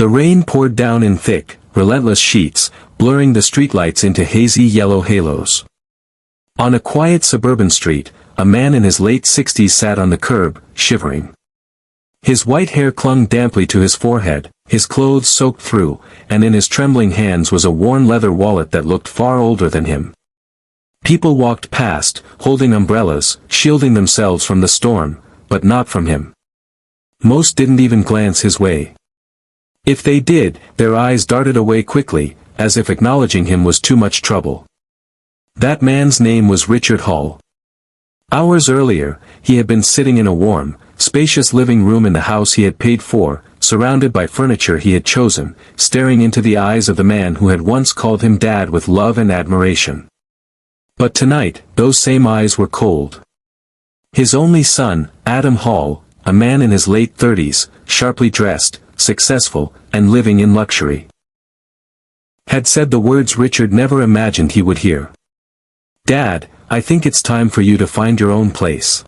The rain poured down in thick, relentless sheets, blurring the streetlights into hazy yellow halos. On a quiet suburban street, a man in his late 60s sat on the curb, shivering. His white hair clung damply to his forehead, his clothes soaked through, and in his trembling hands was a worn leather wallet that looked far older than him. People walked past, holding umbrellas, shielding themselves from the storm, but not from him. Most didn't even glance his way. If they did, their eyes darted away quickly, as if acknowledging him was too much trouble. That man's name was Richard Hall. Hours earlier, he had been sitting in a warm, spacious living room in the house he had paid for, surrounded by furniture he had chosen, staring into the eyes of the man who had once called him Dad with love and admiration. But tonight, those same eyes were cold. His only son, Adam Hall, a man in his late 30s, sharply dressed, successful, and living in luxury, had said the words Richard never imagined he would hear. "Dad, I think it's time for you to find your own place.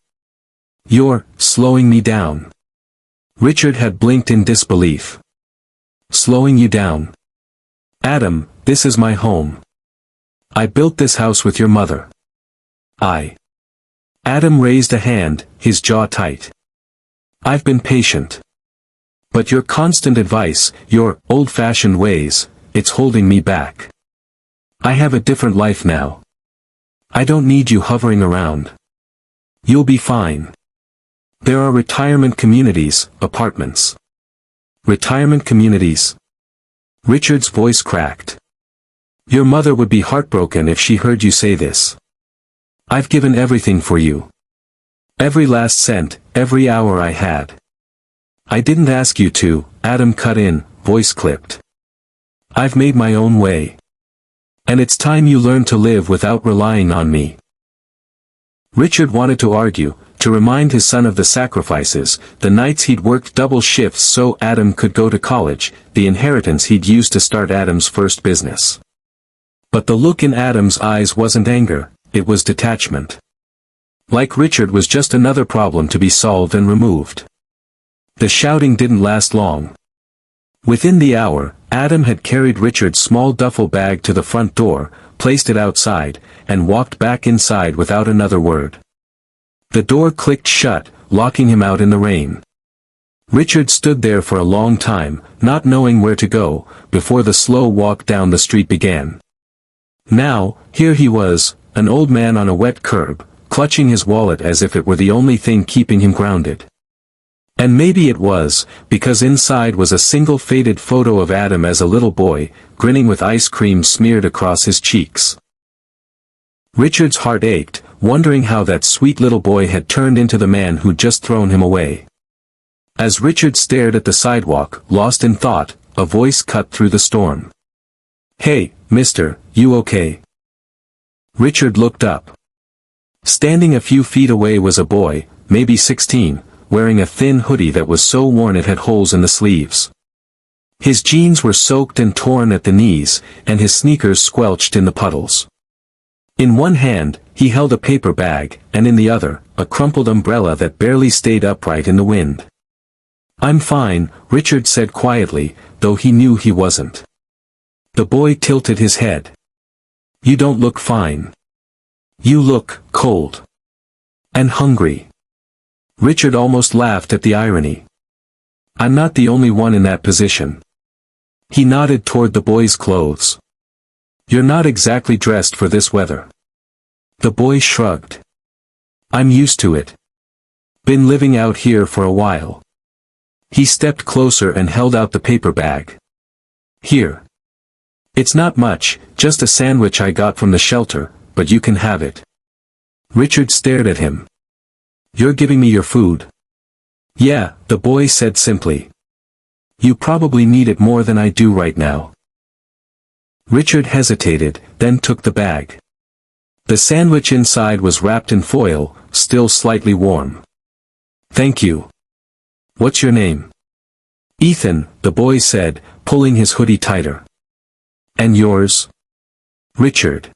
You're slowing me down." Richard had blinked in disbelief. "Slowing you down? Adam, this is my home. I built this house with your mother. Adam raised a hand, his jaw tight. "I've been patient. But your constant advice, your old-fashioned ways, it's holding me back. I have a different life now. I don't need you hovering around. You'll be fine. There are retirement communities, apartments." "Retirement communities?" Richard's voice cracked. "Your mother would be heartbroken if she heard you say this. I've given everything for you. Every last cent, every hour I had." "I didn't ask you to," Adam cut in, voice clipped. "I've made my own way. And it's time you learn to live without relying on me." Richard wanted to argue, to remind his son of the sacrifices, the nights he'd worked double shifts so Adam could go to college, the inheritance he'd used to start Adam's first business. But the look in Adam's eyes wasn't anger, it was detachment. Like Richard was just another problem to be solved and removed. The shouting didn't last long. Within the hour, Adam had carried Richard's small duffel bag to the front door, placed it outside, and walked back inside without another word. The door clicked shut, locking him out in the rain. Richard stood there for a long time, not knowing where to go, before the slow walk down the street began. Now, here he was, an old man on a wet curb, clutching his wallet as if it were the only thing keeping him grounded. And maybe it was, because inside was a single faded photo of Adam as a little boy, grinning with ice cream smeared across his cheeks. Richard's heart ached, wondering how that sweet little boy had turned into the man who'd just thrown him away. As Richard stared at the sidewalk, lost in thought, a voice cut through the storm. "Hey, mister, you okay?" Richard looked up. Standing a few feet away was a boy, maybe 16, wearing a thin hoodie that was so worn it had holes in the sleeves. His jeans were soaked and torn at the knees, and his sneakers squelched in the puddles. In one hand, he held a paper bag, and in the other, a crumpled umbrella that barely stayed upright in the wind. "I'm fine," Richard said quietly, though he knew he wasn't. The boy tilted his head. "You don't look fine. You look cold. And hungry." Richard almost laughed at the irony. "I'm not the only one in that position." He nodded toward the boy's clothes. "You're not exactly dressed for this weather." The boy shrugged. "I'm used to it. Been living out here for a while." He stepped closer and held out the paper bag. "Here. It's not much, just a sandwich I got from the shelter, but you can have it." Richard stared at him. "You're giving me your food?" "Yeah," the boy said simply. "You probably need it more than I do right now." Richard hesitated, then took the bag. The sandwich inside was wrapped in foil, still slightly warm. "Thank you. What's your name?" "Ethan," the boy said, pulling his hoodie tighter. "And yours?" "Richard."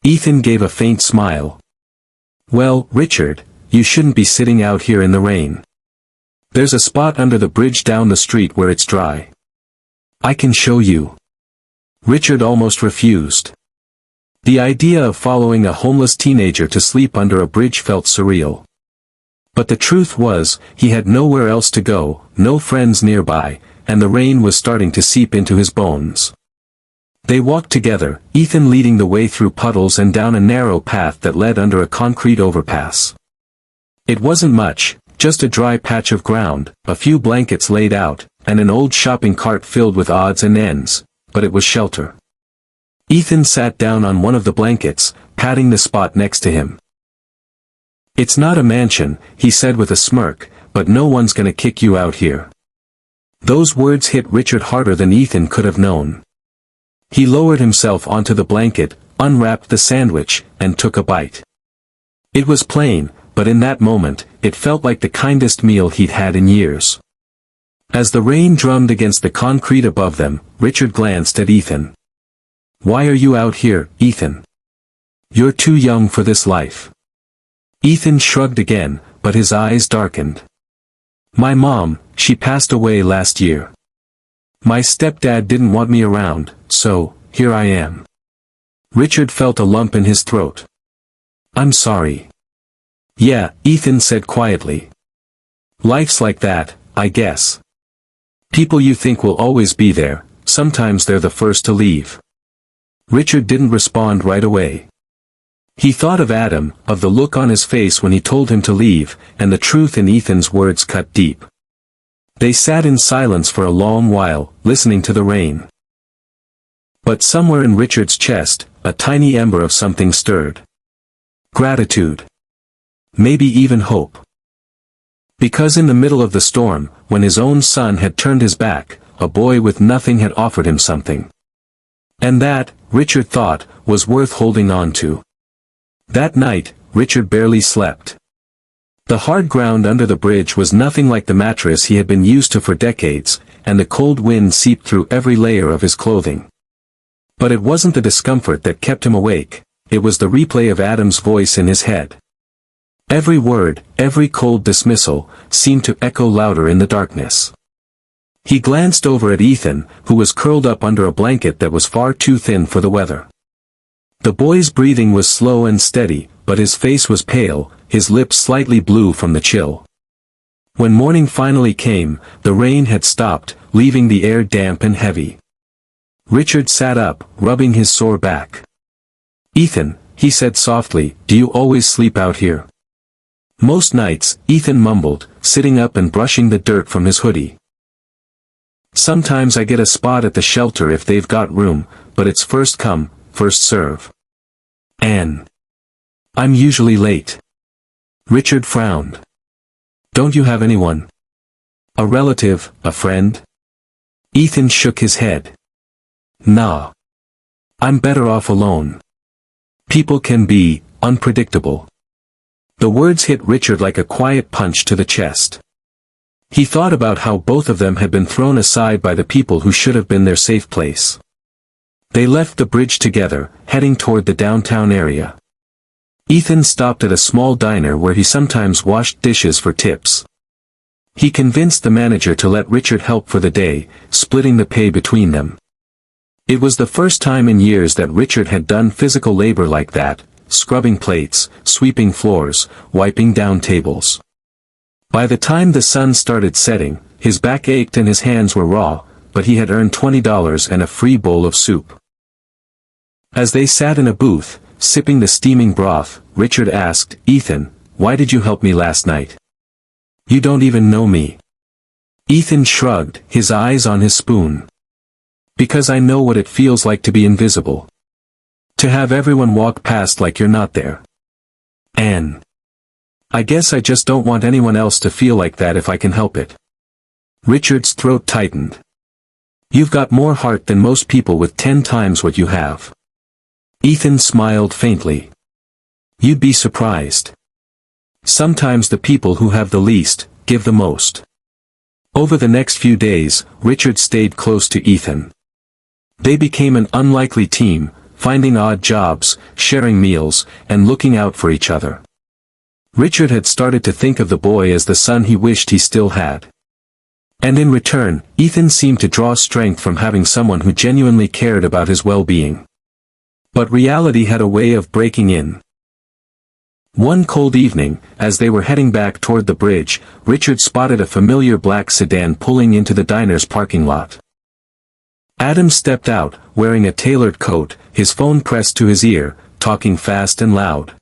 Ethan gave a faint smile. "Well, Richard, you shouldn't be sitting out here in the rain. There's a spot under the bridge down the street where it's dry. I can show you. Richard almost refused. The idea of following a homeless teenager to sleep under a bridge felt surreal. But the truth was, he had nowhere else to go, no friends nearby, and the rain was starting to seep into his bones. They walked together, Ethan leading the way through puddles and down a narrow path that led under a concrete overpass. It wasn't much, just a dry patch of ground, a few blankets laid out, and an old shopping cart filled with odds and ends, but it was shelter. Ethan sat down on one of the blankets, patting the spot next to him. "It's not a mansion," he said with a smirk, "but no one's gonna kick you out here." Those words hit Richard harder than Ethan could have known. He lowered himself onto the blanket, unwrapped the sandwich, and took a bite. It was plain, but in that moment, it felt like the kindest meal he'd had in years. As the rain drummed against the concrete above them, Richard glanced at Ethan. "Why are you out here, Ethan? You're too young for this life." Ethan shrugged again, but his eyes darkened. "My mom, she passed away last year. My stepdad didn't want me around, so, here I am." Richard felt a lump in his throat. "I'm sorry." "Yeah," Ethan said quietly. "Life's like that, I guess. People you think will always be there, sometimes they're the first to leave." Richard didn't respond right away. He thought of Adam, of the look on his face when he told him to leave, and the truth in Ethan's words cut deep. They sat in silence for a long while, listening to the rain. But somewhere in Richard's chest, a tiny ember of something stirred. Gratitude. Maybe even hope. Because in the middle of the storm, when his own son had turned his back, a boy with nothing had offered him something. And that, Richard thought, was worth holding on to. That night, Richard barely slept. The hard ground under the bridge was nothing like the mattress he had been used to for decades, and the cold wind seeped through every layer of his clothing. But it wasn't the discomfort that kept him awake, it was the replay of Adam's voice in his head. Every word, every cold dismissal, seemed to echo louder in the darkness. He glanced over at Ethan, who was curled up under a blanket that was far too thin for the weather. The boy's breathing was slow and steady, but his face was pale, his lips slightly blue from the chill. When morning finally came, the rain had stopped, leaving the air damp and heavy. Richard sat up, rubbing his sore back. "Ethan," he said softly, "do you always sleep out here?" "Most nights," Ethan mumbled, sitting up and brushing the dirt from his hoodie. "Sometimes I get a spot at the shelter if they've got room, but it's first come, first serve. And I'm usually late." Richard frowned. "Don't you have anyone? A relative, a friend?" Ethan shook his head. "Nah. I'm better off alone. People can be unpredictable." The words hit Richard like a quiet punch to the chest. He thought about how both of them had been thrown aside by the people who should have been their safe place. They left the bridge together, heading toward the downtown area. Ethan stopped at a small diner where he sometimes washed dishes for tips. He convinced the manager to let Richard help for the day, splitting the pay between them. It was the first time in years that Richard had done physical labor like that, scrubbing plates, sweeping floors, wiping down tables. By the time the sun started setting, his back ached and his hands were raw, but he had earned $20 and a free bowl of soup. As they sat in a booth, sipping the steaming broth, Richard asked, "Ethan, why did you help me last night? You don't even know me." Ethan shrugged, his eyes on his spoon. "Because I know what it feels like to be invisible. To have everyone walk past like you're not there. And I guess I just don't want anyone else to feel like that if I can help it." Richard's throat tightened. "You've got more heart than most people with 10 times what you have." Ethan smiled faintly. "You'd be surprised. Sometimes the people who have the least, give the most." Over the next few days, Richard stayed close to Ethan. They became an unlikely team, finding odd jobs, sharing meals, and looking out for each other. Richard had started to think of the boy as the son he wished he still had. And in return, Ethan seemed to draw strength from having someone who genuinely cared about his well-being. But reality had a way of breaking in. One cold evening, as they were heading back toward the bridge, Richard spotted a familiar black sedan pulling into the diner's parking lot. Adam stepped out, wearing a tailored coat, his phone pressed to his ear, talking fast and loud.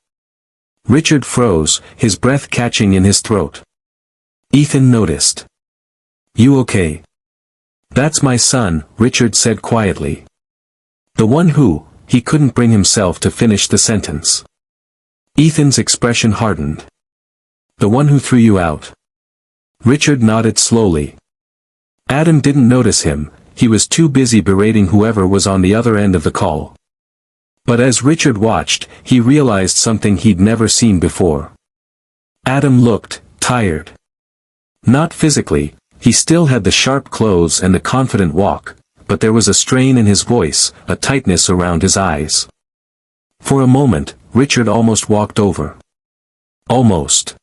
Richard froze, his breath catching in his throat. Ethan noticed. "You okay?" "That's my son," Richard said quietly. "The one who," he couldn't bring himself to finish the sentence. Ethan's expression hardened. "The one who threw you out?" Richard nodded slowly. Adam didn't notice him, he was too busy berating whoever was on the other end of the call. But as Richard watched, he realized something he'd never seen before. Adam looked tired. Not physically, he still had the sharp clothes and the confident walk, but there was a strain in his voice, a tightness around his eyes. For a moment, Richard almost walked over. Almost.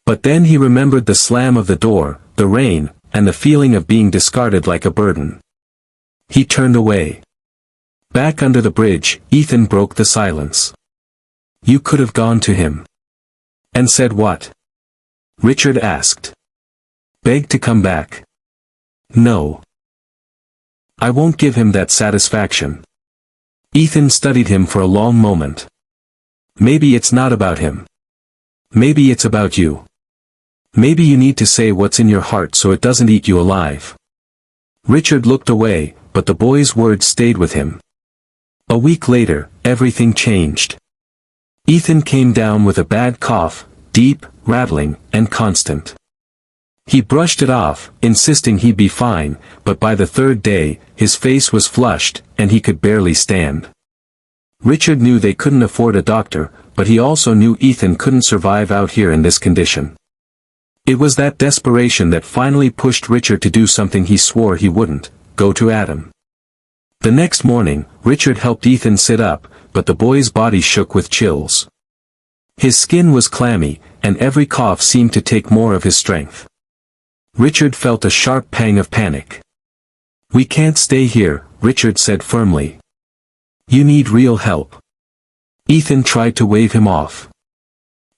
But then he remembered the slam of the door, the rain, and the feeling of being discarded like a burden. He turned away. Back under the bridge, Ethan broke the silence. "You could have gone to him." "And said what?" Richard asked. "Begged to come back." "No. I won't give him that satisfaction." Ethan studied him for a long moment. "Maybe it's not about him. Maybe it's about you. Maybe you need to say what's in your heart so it doesn't eat you alive." Richard looked away, but the boy's words stayed with him. A week later, everything changed. Ethan came down with a bad cough, deep, rattling, and constant. He brushed it off, insisting he'd be fine, but by the third day, his face was flushed, and he could barely stand. Richard knew they couldn't afford a doctor, but he also knew Ethan couldn't survive out here in this condition. It was that desperation that finally pushed Richard to do something he swore he wouldn't, go to Adam. The next morning, Richard helped Ethan sit up, but the boy's body shook with chills. His skin was clammy, and every cough seemed to take more of his strength. Richard felt a sharp pang of panic. "We can't stay here," Richard said firmly. "You need real help." Ethan tried to wave him off.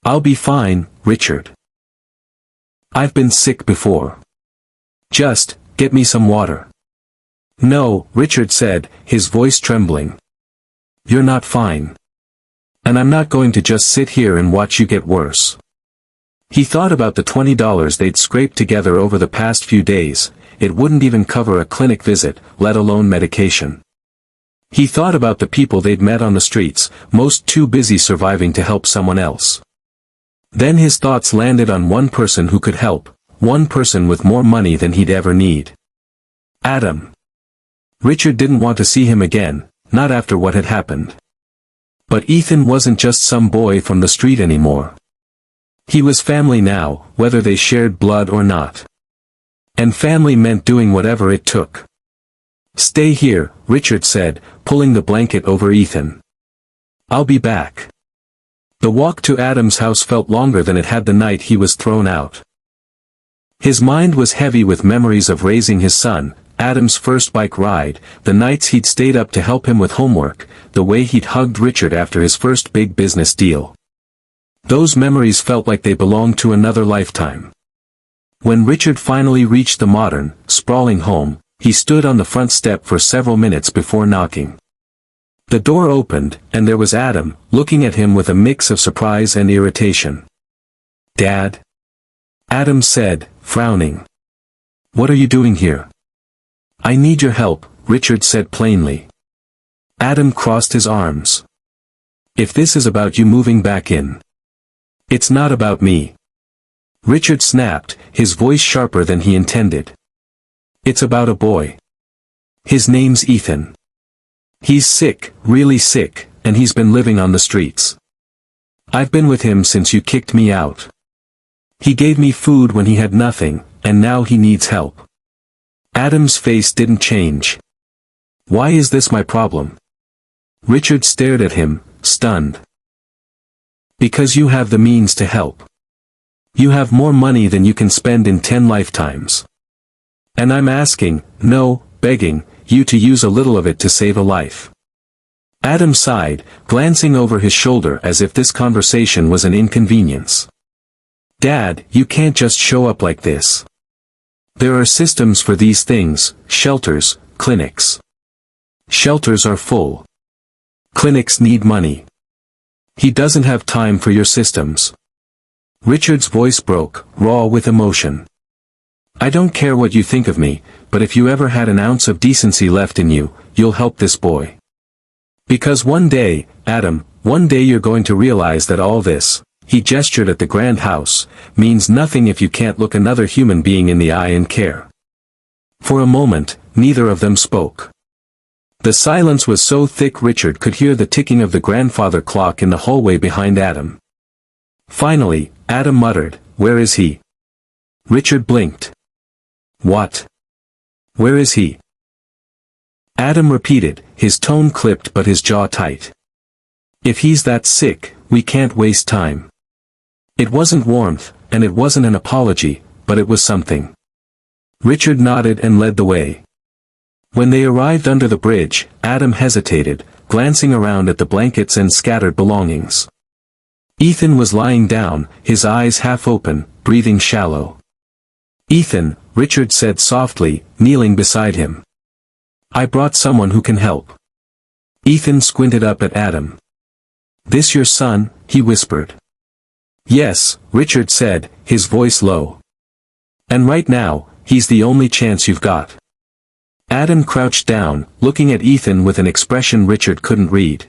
"I'll be fine, Richard. I've been sick before. Just, get me some water." "No," Richard said, his voice trembling. "You're not fine. And I'm not going to just sit here and watch you get worse." He thought about the $20 they'd scraped together over the past few days. It wouldn't even cover a clinic visit, let alone medication. He thought about the people they'd met on the streets, most too busy surviving to help someone else. Then his thoughts landed on one person who could help, one person with more money than he'd ever need. Adam. Richard didn't want to see him again, not after what had happened. But Ethan wasn't just some boy from the street anymore. He was family now, whether they shared blood or not. And family meant doing whatever it took. "Stay here," Richard said, pulling the blanket over Ethan. "I'll be back." The walk to Adam's house felt longer than it had the night he was thrown out. His mind was heavy with memories of raising his son, Adam's first bike ride, the nights he'd stayed up to help him with homework, the way he'd hugged Richard after his first big business deal. Those memories felt like they belonged to another lifetime. When Richard finally reached the modern, sprawling home, he stood on the front step for several minutes before knocking. The door opened, and there was Adam, looking at him with a mix of surprise and irritation. "Dad?" Adam said, frowning. "What are you doing here?" "I need your help," Richard said plainly. Adam crossed his arms. "If this is about you moving back in." "It's not about me." Richard snapped, his voice sharper than he intended. "It's about a boy. His name's Ethan. He's sick, really sick, and he's been living on the streets. I've been with him since you kicked me out. He gave me food when he had nothing, and now he needs help." Adam's face didn't change. "Why is this my problem?" Richard stared at him, stunned. "Because you have the means to help. You have more money than you can spend in 10 lifetimes. And I'm asking, no, begging, you to use a little of it to save a life. Adam sighed, glancing over his shoulder as if this conversation was an inconvenience. Dad, you can't just show up like this. There are systems for these things, shelters, clinics. Shelters are full. Clinics need money. He doesn't have time for your systems. Richard's voice broke, raw with emotion. I don't care what you think of me, but if you ever had an ounce of decency left in you, you'll help this boy. Because one day, Adam, one day you're going to realize that all this, he gestured at the grand house, means nothing if you can't look another human being in the eye and care. For a moment, neither of them spoke. The silence was so thick Richard could hear the ticking of the grandfather clock in the hallway behind Adam. Finally, Adam muttered, "Where is he?" Richard blinked. What? Where is he? Adam repeated, his tone clipped but his jaw tight. If he's that sick, we can't waste time. It wasn't warmth, and it wasn't an apology, but it was something. Richard nodded and led the way. When they arrived under the bridge, Adam hesitated, glancing around at the blankets and scattered belongings. Ethan was lying down, his eyes half open, breathing shallow. Ethan, Richard said softly, kneeling beside him. I brought someone who can help. Ethan squinted up at Adam. This your son? He whispered. Yes, Richard said, his voice low. And right now, he's the only chance you've got. Adam crouched down, looking at Ethan with an expression Richard couldn't read.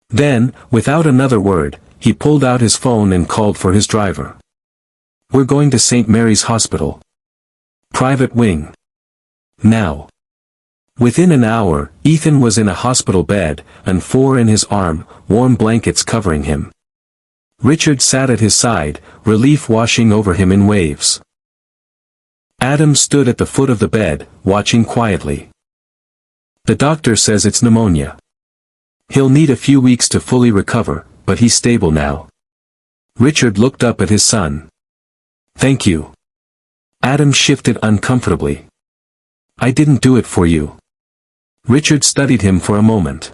Then, without another word, he pulled out his phone and called for his driver. We're going to St. Mary's Hospital. Private wing. Now. Within an hour, Ethan was in a hospital bed, and 4 in his arm, warm blankets covering him. Richard sat at his side, relief washing over him in waves. Adam stood at the foot of the bed, watching quietly. The doctor says it's pneumonia. He'll need a few weeks to fully recover, but he's stable now. Richard looked up at his son. Thank you. Adam shifted uncomfortably. I didn't do it for you. Richard studied him for a moment.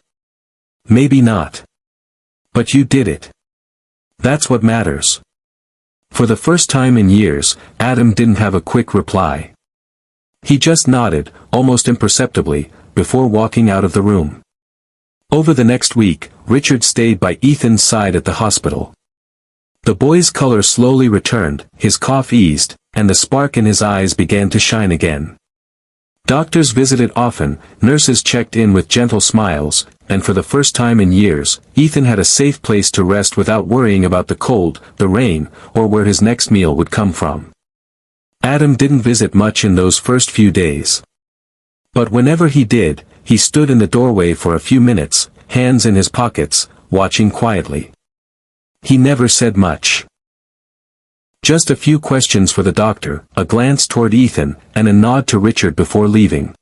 Maybe not. But you did it. That's what matters. For the first time in years, Adam didn't have a quick reply. He just nodded, almost imperceptibly, before walking out of the room. Over the next week, Richard stayed by Ethan's side at the hospital. The boy's color slowly returned, his cough eased, and the spark in his eyes began to shine again. Doctors visited often, nurses checked in with gentle smiles, and for the first time in years, Ethan had a safe place to rest without worrying about the cold, the rain, or where his next meal would come from. Adam didn't visit much in those first few days. But whenever he did, he stood in the doorway for a few minutes, hands in his pockets, watching quietly. He never said much. Just a few questions for the doctor, a glance toward Ethan, and a nod to Richard before leaving.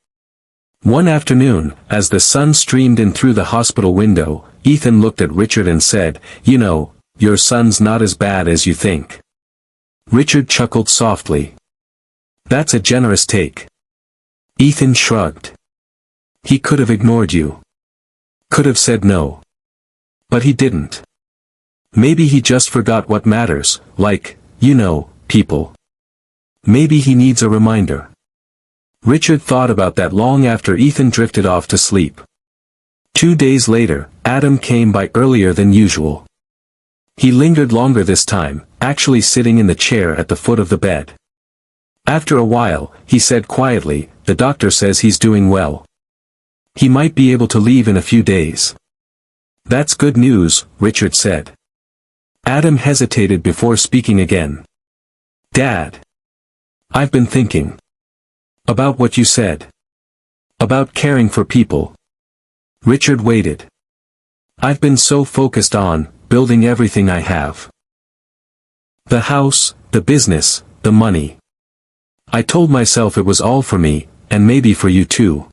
One afternoon, as the sun streamed in through the hospital window, Ethan looked at Richard and said, "You know, your son's not as bad as you think." Richard chuckled softly. "That's a generous take." Ethan shrugged. "He could have ignored you. Could have said no. But he didn't. Maybe he just forgot what matters, like, you know, people. Maybe he needs a reminder." Richard thought about that long after Ethan drifted off to sleep. 2 days later, Adam came by earlier than usual. He lingered longer this time, actually sitting in the chair at the foot of the bed. After a while, he said quietly, "The doctor says he's doing well. He might be able to leave in a few days." "That's good news," Richard said. Adam hesitated before speaking again. "Dad. I've been thinking. About what you said. About caring for people." Richard waited. "I've been so focused on building everything I have. The house, the business, the money. I told myself it was all for me, and maybe for you too.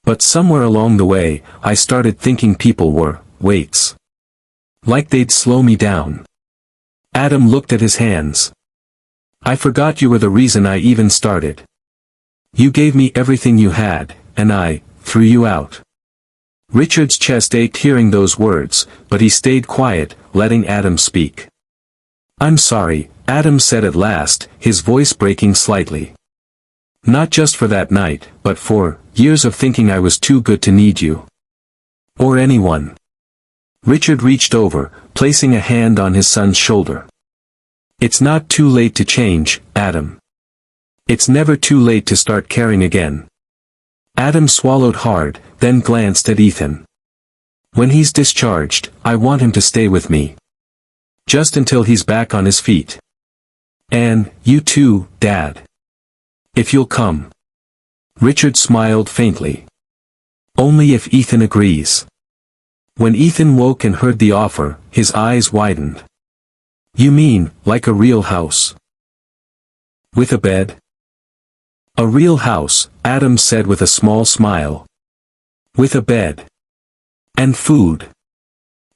But somewhere along the way, I started thinking people were weights. Like they'd slow me down." Adam looked at his hands. "I forgot you were the reason I even started." You gave me everything you had, and I threw you out. Richard's chest ached hearing those words, but he stayed quiet, letting Adam speak. I'm sorry, Adam said at last, his voice breaking slightly. Not just for that night, but for years of thinking I was too good to need you. Or anyone. Richard reached over, placing a hand on his son's shoulder. It's not too late to change, Adam. It's never too late to start caring again. Adam swallowed hard, then glanced at Ethan. When he's discharged, I want him to stay with me. Just until he's back on his feet. And, you too, Dad. If you'll come. Richard smiled faintly. Only if Ethan agrees. When Ethan woke and heard the offer, his eyes widened. You mean, like a real house? With a bed? A real house, Adam said with a small smile. With a bed. And food.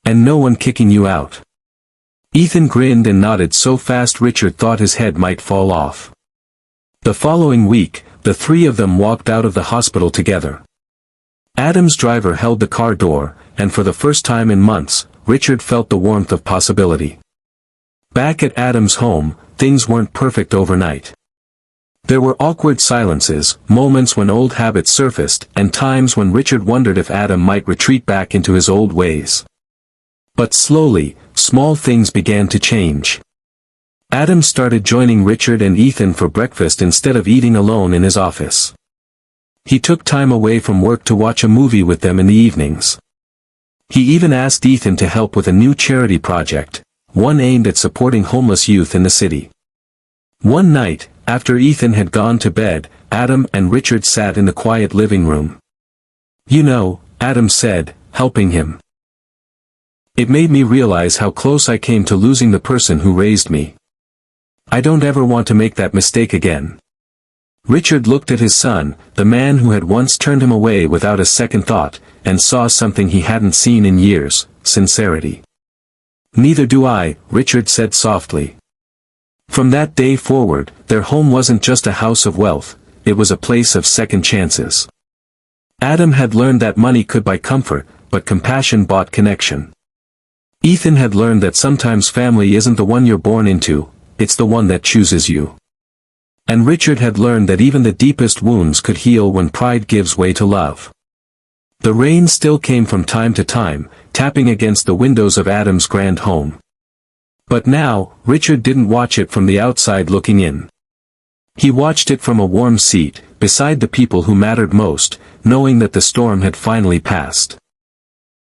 And no one kicking you out. Ethan grinned and nodded so fast Richard thought his head might fall off. The following week, the three of them walked out of the hospital together. Adam's driver held the car door, and for the first time in months, Richard felt the warmth of possibility. Back at Adam's home, things weren't perfect overnight. There were awkward silences, moments when old habits surfaced, and times when Richard wondered if Adam might retreat back into his old ways. But slowly, small things began to change. Adam started joining Richard and Ethan for breakfast instead of eating alone in his office. He took time away from work to watch a movie with them in the evenings. He even asked Ethan to help with a new charity project, one aimed at supporting homeless youth in the city. One night, after Ethan had gone to bed, Adam and Richard sat in the quiet living room. You know, Adam said, helping him. It made me realize how close I came to losing the person who raised me. I don't ever want to make that mistake again. Richard looked at his son, the man who had once turned him away without a second thought, and saw something he hadn't seen in years, sincerity. Neither do I, Richard said softly. From that day forward, their home wasn't just a house of wealth, it was a place of second chances. Adam had learned that money could buy comfort, but compassion bought connection. Ethan had learned that sometimes family isn't the one you're born into, it's the one that chooses you. And Richard had learned that even the deepest wounds could heal when pride gives way to love. The rain still came from time to time, tapping against the windows of Adam's grand home. But now, Richard didn't watch it from the outside looking in. He watched it from a warm seat, beside the people who mattered most, knowing that the storm had finally passed.